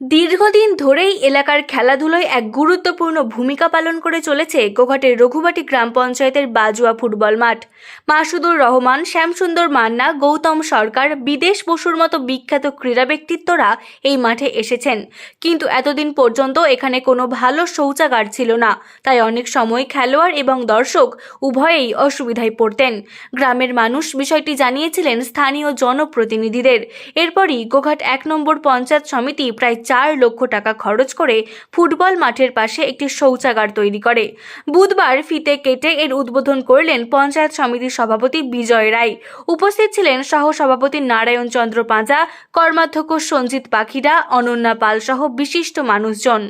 দীর্ঘদিন ধরেই এলাকার খেলাধুলায় এক গুরুত্বপূর্ণ ভূমিকা পালন করে চলেছে গোঘাটের রঘুবাটি গ্রাম পঞ্চায়েতের বাজুয়া ফুটবল মাঠ। মাসুদুর রহমান, শ্যামসুন্দর মান্না, গৌতম সরকার, বিদেশ বসুর মতো বিখ্যাত ক্রীড়া ব্যক্তিত্বরা এই মাঠে এসেছেন, কিন্তু এতদিন পর্যন্ত এখানে কোনো ভালো শৌচাগার ছিল না। তাই অনেক সময় খেলোয়াড় এবং দর্শক উভয়েই অসুবিধায় পড়তেন। গ্রামের মানুষ বিষয়টি জানিয়েছিলেন স্থানীয় জনপ্রতিনিধিদের। এরপরই গোঘাট ১ নম্বর পঞ্চায়েত সমিতি প্রায় ৪ লক্ষ টাকা খরচ করে ফুটবল মাঠের পাশে একটি শৌচাগার তৈরি করে। বুধবার ফিতে কেটে এর উদ্বোধন করলেন পঞ্চায়েত সমিতির সভাপতি বিজয় রায়। উপস্থিত ছিলেন সহ সভাপতি নারায়ণ চন্দ্র পাঁজা, কর্মাধ্যক্ষ সঞ্জিত পাখিরা, অনন্যা পাল সহ বিশিষ্ট মানুষজন।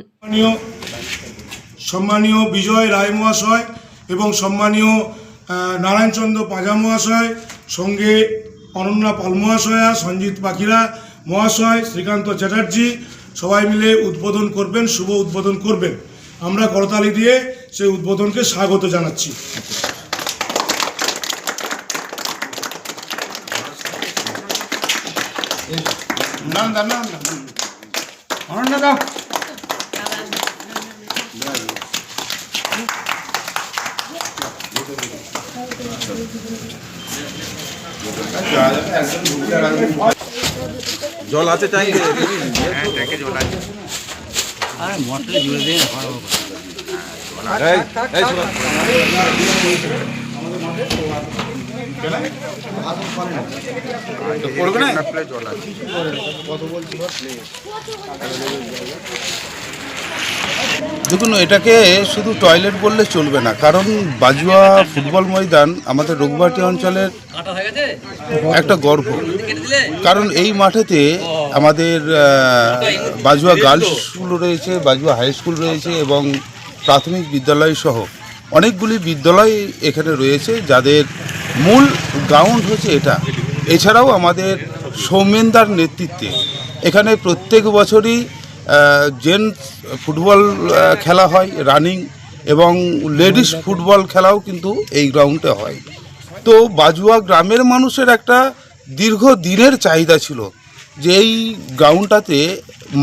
সম্মানীয় বিজয় রায় মহাশয় এবং সম্মানীয় নারায়ণ চন্দ্র পাঁজা মহাশয়, সঙ্গে অনন্যা পাল মহাশয়া, সঞ্জিত পাখিরা মহাশয়, শ্রীকান্ত চ্যাটার্জি সবাই মিলে উদ্বোধন করবেন, শুভ উদ্বোধন করবেন। আমরা করতালি দিয়ে সেই উদ্বোধনকে স্বাগত জানাচ্ছি। জল আছে ট্যাঙ্কে? জল আছে। আর মোটরে জুড়ে দিয়ে জল আছে। দেখুন, এটাকে শুধু টয়লেট বললে চলবে না, কারণ বাজুয়া ফুটবল ময়দান আমাদের রঘুবাটি অঞ্চলের একটা গর্ব। কারণ এই মাঠেতে আমাদের বাজুয়া গার্লস স্কুল রয়েছে, বাজুয়া হাই স্কুল রয়েছে এবং প্রাথমিক বিদ্যালয় সহ অনেকগুলি বিদ্যালয় এখানে রয়েছে, যাদের মূল গ্রাউন্ড হচ্ছে এটা। এছাড়াও আমাদের সৌমেনদার নেতৃত্বে এখানে প্রত্যেক বছরই জেন্টস ফুটবল খেলা হয়, রানিং, এবং লেডিস ফুটবল খেলাও কিন্তু এই গ্রাউন্ডে হয়। তো বাজুয়া গ্রামের মানুষের একটা দীর্ঘদিনের চাহিদা ছিল যে এই গ্রাউন্ডটাতে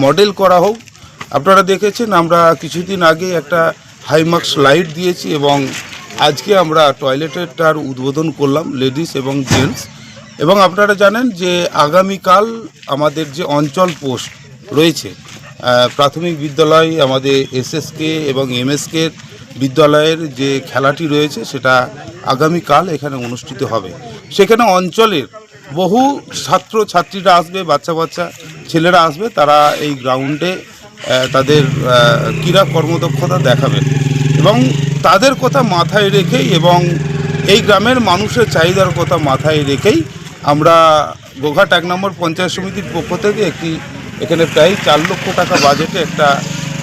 মডেল করা হোক। আপনারা দেখেছেন, আমরা কিছুদিন আগে একটা হাইমার্কস লাইট দিয়েছি এবং আজকে আমরা টয়লেটেরটার উদ্বোধন করলাম, লেডিস এবং জেন্টস। এবং আপনারা জানেন যে আগামীকাল আমাদের যে অঞ্চল পোস্ট রয়েছে, প্রাথমিক বিদ্যালয় আমাদের এসএসকে এবং এমএসকে বিদ্যালয়ের যে খেলাটি রয়েছে সেটা আগামীকাল এখানে অনুষ্ঠিত হবে। সেখানে অঞ্চলের বহু ছাত্রছাত্রীরা আসবে, বাচ্চা ছেলেরা আসবে, তারা এই গ্রাউন্ডে তাদের ক্রীড়া কর্মদক্ষতা দেখাবেন। এবং তাদের কথা মাথায় রেখেই এবং এই গ্রামের মানুষের চাহিদার কথা মাথায় রেখেই আমরা গোঘাট ১ নম্বর পঞ্চায়েত সমিতির পক্ষ থেকে এখানে প্রায় ৪ লক্ষ টাকা বাজেটে একটা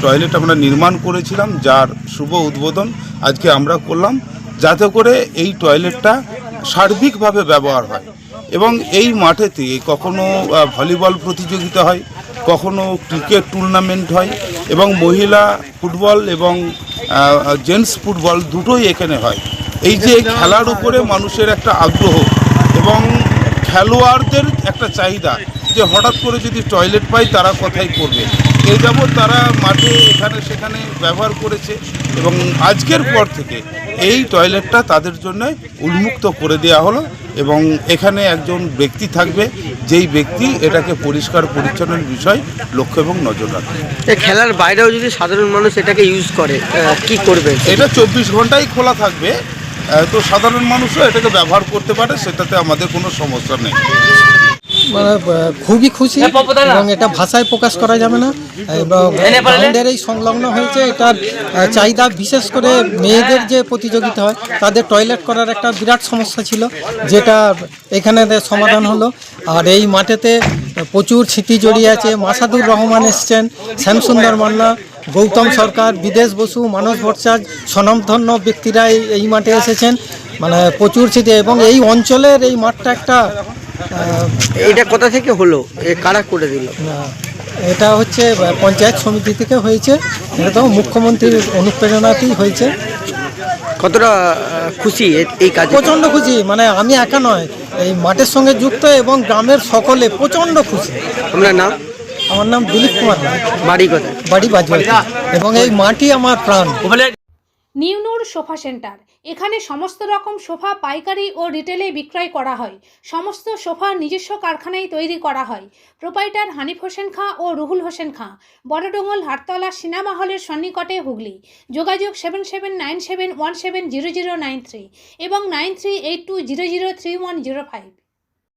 টয়লেট আমরা নির্মাণ করেছিলাম, যার শুভ উদ্বোধন আজকে আমরা করলাম, যাতে করে এই টয়লেটটা সার্বিকভাবে ব্যবহার হয়। এবং এই মাঠেতে কখনো ভলিবল প্রতিযোগিতা হয়, কখনো ক্রিকেট টুর্নামেন্ট হয়, এবং মহিলা ফুটবল এবং জেন্টস ফুটবল দুটোই এখানে হয়। এই যে খেলার উপরে মানুষের একটা আগ্রহ এবং খেলোয়াড়দের একটা চাহিদা যে হঠাৎ করে যদি টয়লেট পাই তারা কোথায় করবে, এই যাবৎ তারা মাঠে এখানে সেখানে ব্যবহার করেছে এবং আজকের পর থেকে এই টয়লেটটা তাদের জন্য উন্মুক্ত করে দেওয়া হলো। এবং এখানে একজন ব্যক্তি থাকবে, যেই ব্যক্তি এটাকে পরিষ্কার পরিচ্ছন্নের বিষয় লক্ষ্য এবং নজর রাখবে। খেলার বাইরেও যদি সাধারণ মানুষ এটাকে ইউজ করে কি করবে? এটা ২৪ ঘন্টাই খোলা থাকবে, তো সাধারণ মানুষও এটাকে ব্যবহার করতে পারে, সেটাতে আমাদের কোনো সমস্যা নেই। মানে খুবই খুশি এবং এটা ভাষায় প্রকাশ করা যাবে না। এবং গ্রাউন্ডের এই সংলগ্ন হয়েছে, এটার চাহিদা বিশেষ করে মেয়েদের যে প্রতিযোগিতা হয় তাদের টয়লেট করার একটা বিরাট সমস্যা ছিল, যেটা এখানে সমাধান হলো। আর এই মাঠেতে প্রচুর স্মৃতি জড়িয়ে আছে। মাসুদুর রহমান এসছেন, শ্যামসুন্দর মান্না, গৌতম সরকার, বিদেশ বসু, মানস ভট্টাচার্য, স্বনামধন্য ব্যক্তিরা এই মাঠে এসেছেন। মানে প্রচুর স্মৃতি। এবং এই অঞ্চলের এই মাঠটা একটা এটা কোথা থেকে হলো, কারা করে দিল? এটা হচ্ছে পঞ্চায়েত সমিতি থেকে হয়েছে, এটা তো মুখ্যমন্ত্রীর অনুপ্রেরণাতেই হয়েছে। কতটা খুশি এই কাজে? প্রচণ্ড খুশি, মানে আমি একা নয়, এই মাঠের সঙ্গে যুক্ত এবং গ্রামের সকলে প্রচণ্ড খুশি। আপনার নাম? আমার নাম দিলীপ কুমার রায়, বাড়ি কোথায়? বাড়ি বাজুয়াটি, এবং এই মাটি আমার প্রাণ। নিউনুর সোফা সেন্টার, এখানে সমস্ত রকম সোফা পাইকারি ও রিটেলে বিক্রয় করা হয়। সমস্ত সোফা নিজস্ব কারখানায় তৈরি করা হয়। প্রোপাইটার হানিফ হোসেন খাঁ ও রুহুল হোসেন খাঁ, বড়ডোঙ্গল হাটতলা সিনেমা হলের সন্নিকটে, হুগলি। যোগাযোগ 7797170093 এবং 9382003105।